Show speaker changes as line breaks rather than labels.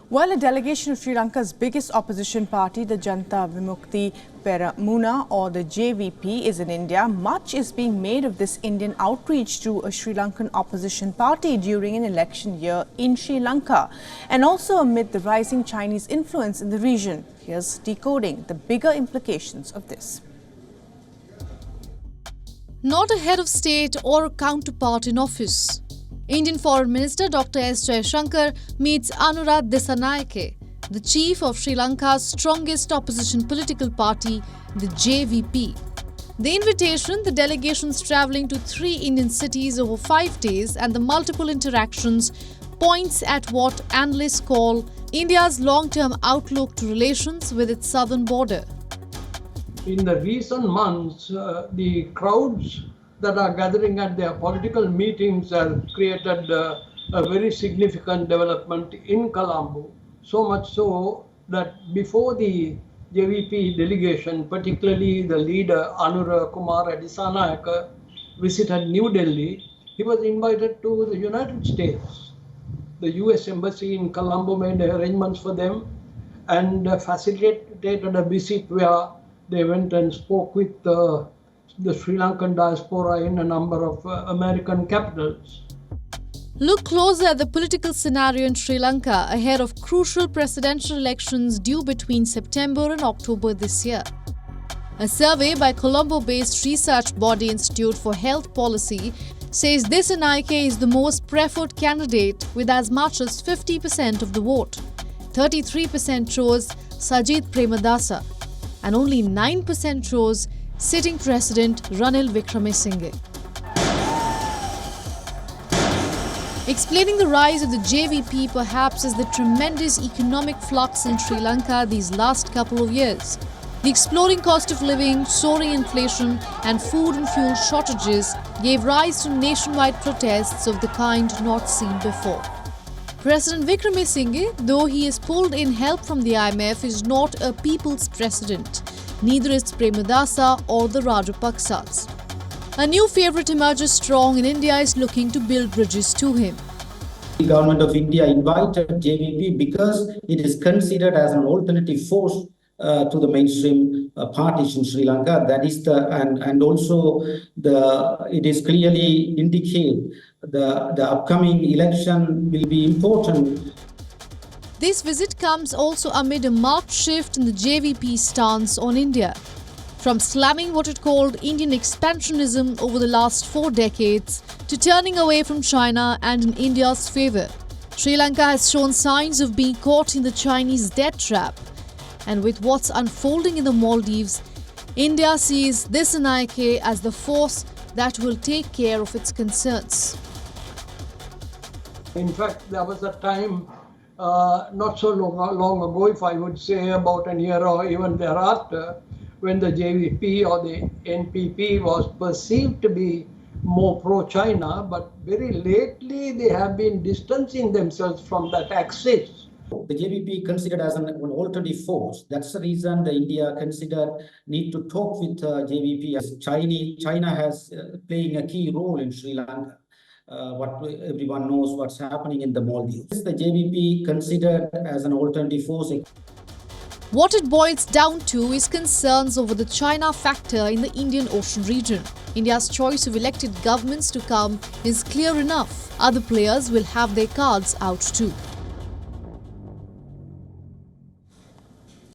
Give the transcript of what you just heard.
Well, a delegation of Sri Lanka's biggest opposition party, the Janta Vimukti Peramuna or the JVP, is in India. Much is being made of this Indian outreach to a Sri Lankan opposition party during an election year in Sri Lanka, and also amid the rising Chinese influence in the region. Here's decoding the bigger implications of this.
Not a head of state or a counterpart in office. Indian Foreign Minister Dr. S Jaishankar meets Anura Dissanayake, the chief of Sri Lanka's strongest opposition political party, the JVP. The invitation, the delegations travelling to 3 Indian cities over 5 days, and the multiple interactions points at what analysts call India's long-term outlook to relations with its southern border.
In the recent months, the crowds that are gathering at their political meetings have created a very significant development in Colombo. So much so that before the JVP delegation, particularly the leader Anura Dissanayake, visited New Delhi, he was invited to the United States. The US Embassy in Colombo made arrangements for them and facilitated a visit where they went and spoke with the Sri Lankan diaspora in a number of American capitals.
Look closer at the political scenario in Sri Lanka ahead of crucial presidential elections due between September and October this year. A survey by Colombo-based research body Institute for Health Policy says Dissanayake is the most preferred candidate with as much as 50% of the vote. 33% chose Sajith Premadasa and only 9% chose sitting President Ranil Wickremesinghe. Explaining the rise of the JVP perhaps is the tremendous economic flux in Sri Lanka these last couple of years. The exploding cost of living, soaring inflation and food and fuel shortages gave rise to nationwide protests of the kind not seen before. President Wickremesinghe, though he has pulled in help from the IMF, is not a people's president. Neither is Premadasa or the Rajapaksas. A new favourite emerges strong, and India is looking to build bridges to him.
The government of India invited JVP because it is considered as an alternative force to the mainstream parties in Sri Lanka. That is and also it is clearly indicate the upcoming election will be important.
This visit comes also amid a marked shift in the JVP stance on India. From slamming what it called Indian expansionism over the last 4 decades to turning away from China and in India's favour, Sri Lanka has shown signs of being caught in the Chinese debt trap. And with what's unfolding in the Maldives, India sees Dissanayake as the force that will take care of its concerns.
In fact, there was a time not so long ago, if I would say about a year or even thereafter, when the JVP or the NPP was perceived to be more pro-China, but very lately they have been distancing themselves from that axis.
The JVP considered as an alternative force. That's the reason the India considered need to talk with JVP, as China has playing a key role in Sri Lanka. What everyone knows what's happening in the Maldives. The JVP considered as an alternative force.
What it boils down to is concerns over the China factor in the Indian Ocean region. India's choice of elected governments to come is clear enough. Other players will have their cards out too.